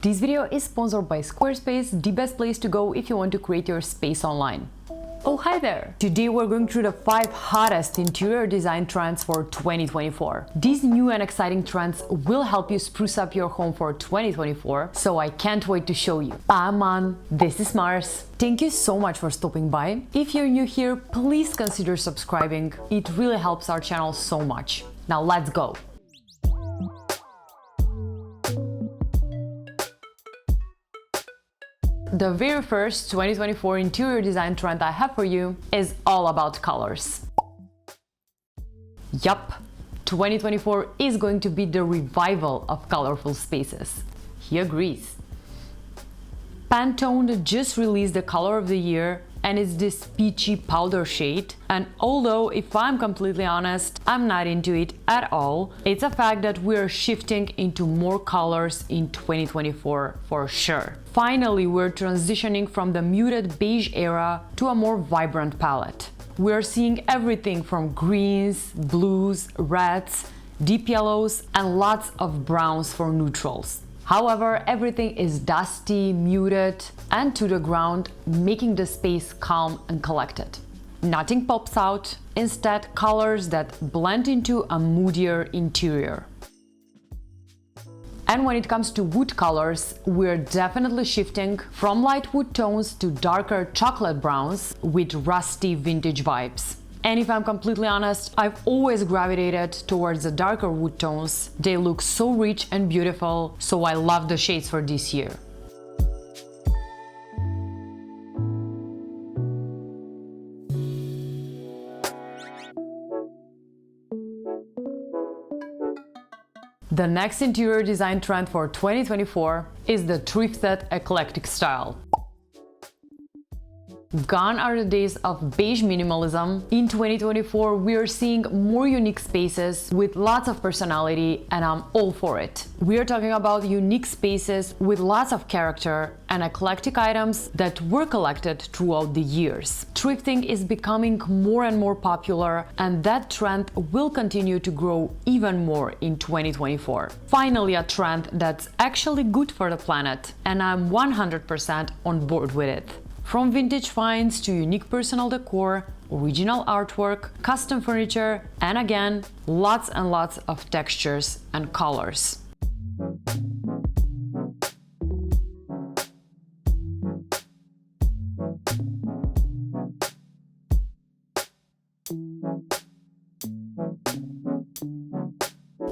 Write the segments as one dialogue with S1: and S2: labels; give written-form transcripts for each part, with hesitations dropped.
S1: This video is sponsored by Squarespace, the best place to go if you want to create your space online. Oh, hi there! Today we're going through the 5 hottest interior design trends for 2024. These new and exciting trends will help you spruce up your home for 2024, so I can't wait to show you. I'm on, this is Mars. Thank you so much for stopping by. If you're new here, please consider subscribing. It really helps our channel so much. Now let's go! The very first 2024 interior design trend I have for you is all about colors. Yup, 2024 is going to be the revival of colorful spaces. He agrees. Pantone just released the color of the year, and it's this peachy powder shade, and although if I'm completely honest, I'm not into it at all, it's a fact that we're shifting into more colors in 2024 for sure. Finally, we're transitioning from the muted beige era to a more vibrant palette. We're seeing everything from greens, blues, reds, deep yellows, and lots of browns for neutrals. However, everything is dusty, muted, and to the ground, making the space calm and collected. Nothing pops out, instead colors that blend into a moodier interior. And when it comes to wood colors, we're definitely shifting from light wood tones to darker chocolate browns with rusty vintage vibes. And if I'm completely honest, I've always gravitated towards the darker wood tones. They look so rich and beautiful, so I love the shades for this year. The next interior design trend for 2024 is the thrifted eclectic style. Gone are the days of beige minimalism. In 2024, we are seeing more unique spaces with lots of personality, and I'm all for it. We are talking about unique spaces with lots of character and eclectic items that were collected throughout the years. Thrifting is becoming more and more popular, and that trend will continue to grow even more in 2024. Finally, a trend that's actually good for the planet, and I'm 100% on board with it. From vintage finds to unique personal decor, original artwork, custom furniture, and again, lots and lots of textures and colors.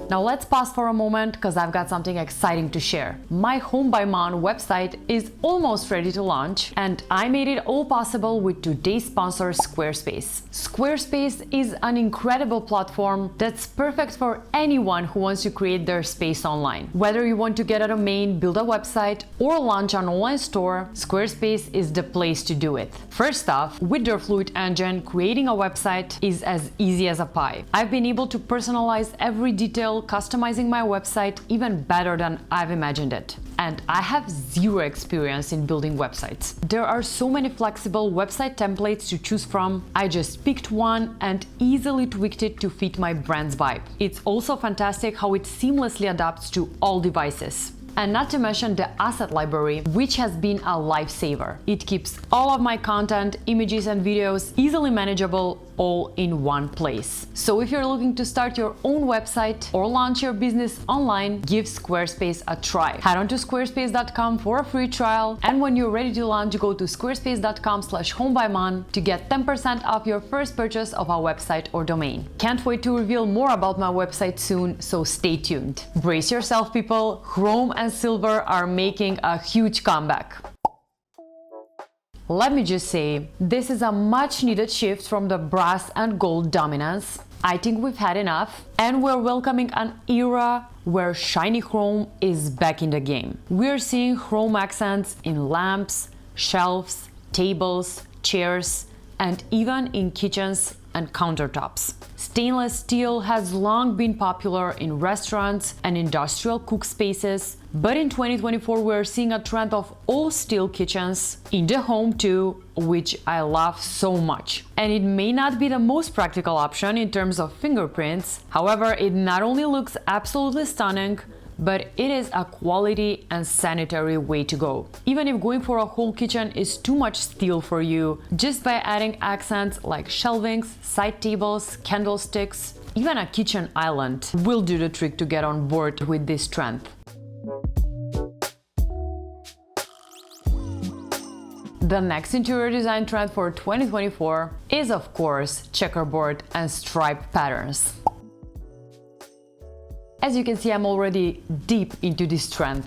S1: Now let's pause for a moment because I've got something exciting to share. My Home by Mon website is almost ready to launch, and I made it all possible with today's sponsor, Squarespace. Squarespace is an incredible platform that's perfect for anyone who wants to create their space online. Whether you want to get a domain, build a website, or launch an online store, Squarespace is the place to do it. First off, with their Fluid engine, creating a website is as easy as a pie. I've been able to personalize every detail, customizing my website even better than I've imagined it. And I have zero experience in building websites. There are so many flexible website templates to choose from. I just picked one and easily tweaked it to fit my brand's vibe. It's also fantastic how it seamlessly adapts to all devices. And not to mention the asset library, which has been a lifesaver. It keeps all of my content, images and videos easily manageable all in one place. So if you're looking to start your own website or launch your business online, give Squarespace a try. Head on to squarespace.com for a free trial, and when you're ready to launch, go to squarespace.com/homebymon to get 10% off your first purchase of a website or domain. Can't wait to reveal more about my website soon, so stay tuned. Brace yourself, people. Chrome and silver are making a huge comeback. Let me just say, this is a much needed shift from the brass and gold dominance. I think we've had enough, and we're welcoming an era where shiny chrome is back in the game. We're seeing chrome accents in lamps, shelves, tables, chairs, and even in kitchens and countertops. Stainless steel has long been popular in restaurants and industrial cook spaces, but in 2024 we're seeing a trend of all steel kitchens in the home too, which I love so much. And it may not be the most practical option in terms of fingerprints, however, it not only looks absolutely stunning, but it is a quality and sanitary way to go. Even if going for a whole kitchen is too much steel for you, just by adding accents like shelvings, side tables, candlesticks, even a kitchen island will do the trick to get on board with this trend. The next interior design trend for 2024 is, of course, checkerboard and stripe patterns. As you can see, I'm already deep into this trend.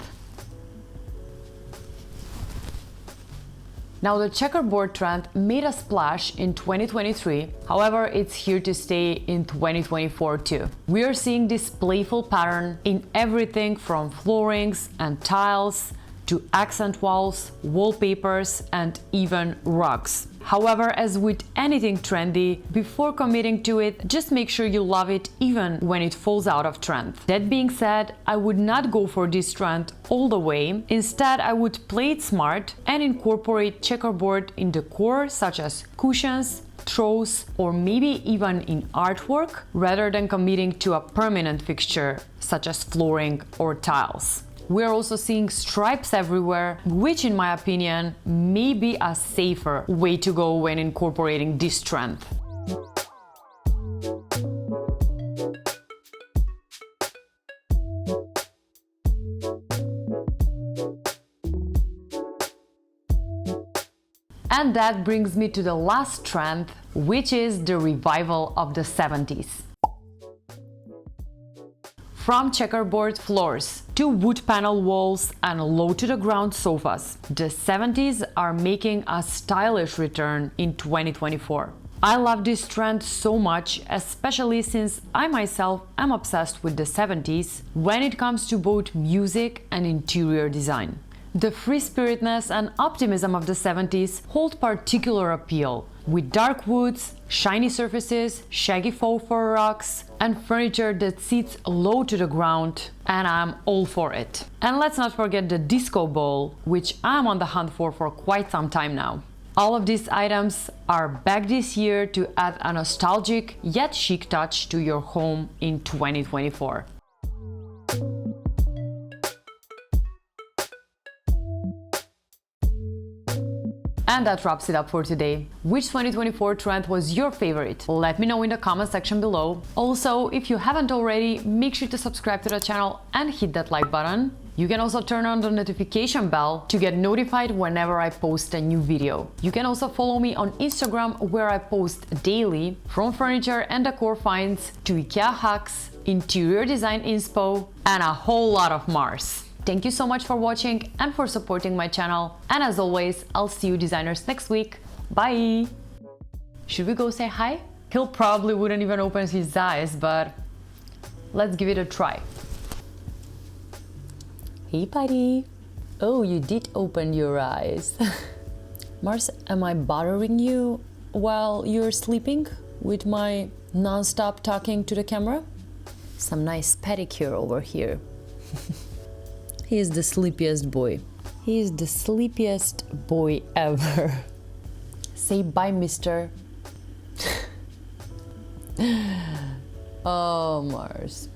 S1: Now, the checkerboard trend made a splash in 2023, however, it's here to stay in 2024 too. We are seeing this playful pattern in everything from floorings and tiles to accent walls, wallpapers, and even rugs. However, as with anything trendy, before committing to it, just make sure you love it even when it falls out of trend. That being said, I would not go for this trend all the way. Instead, I would play it smart and incorporate checkerboard in decor such as cushions, throws, or maybe even in artwork, rather than committing to a permanent fixture such as flooring or tiles. We're also seeing stripes everywhere, which in my opinion may be a safer way to go when incorporating this trend. And that brings me to the last trend, which is the revival of the 70s. From checkerboard floors to wood panel walls and low-to-the-ground sofas, the 70s are making a stylish return in 2024. I love this trend so much, especially since I myself am obsessed with the 70s when it comes to both music and interior design. The free-spiritedness and optimism of the 70s hold particular appeal, with dark woods, shiny surfaces, shaggy faux fur rugs, and furniture that sits low to the ground, and I'm all for it. And let's not forget the disco ball, which I'm on the hunt for quite some time now. All of these items are back this year to add a nostalgic yet chic touch to your home in 2024. And that wraps it up for today. Which 2024 trend was your favorite? Let me know in the comment section below. Also, if you haven't already, make sure to subscribe to the channel and hit that like button. You can also turn on the notification bell to get notified whenever I post a new video. You can also follow me on Instagram, where I post daily, from furniture and decor finds to IKEA hacks, interior design inspo, and a whole lot of Mars. Thank you so much for watching and for supporting my channel. And as always, I'll see you designers next week. Bye! Should we go say hi? He'll probably wouldn't even open his eyes, but let's give it a try. Hey, buddy. Oh, you did open your eyes. Mars, am I bothering you while you're sleeping with my non-stop talking to the camera? Some nice pedicure over here. He is the sleepiest boy. He is the sleepiest boy ever. Say bye, mister. Oh, Mars.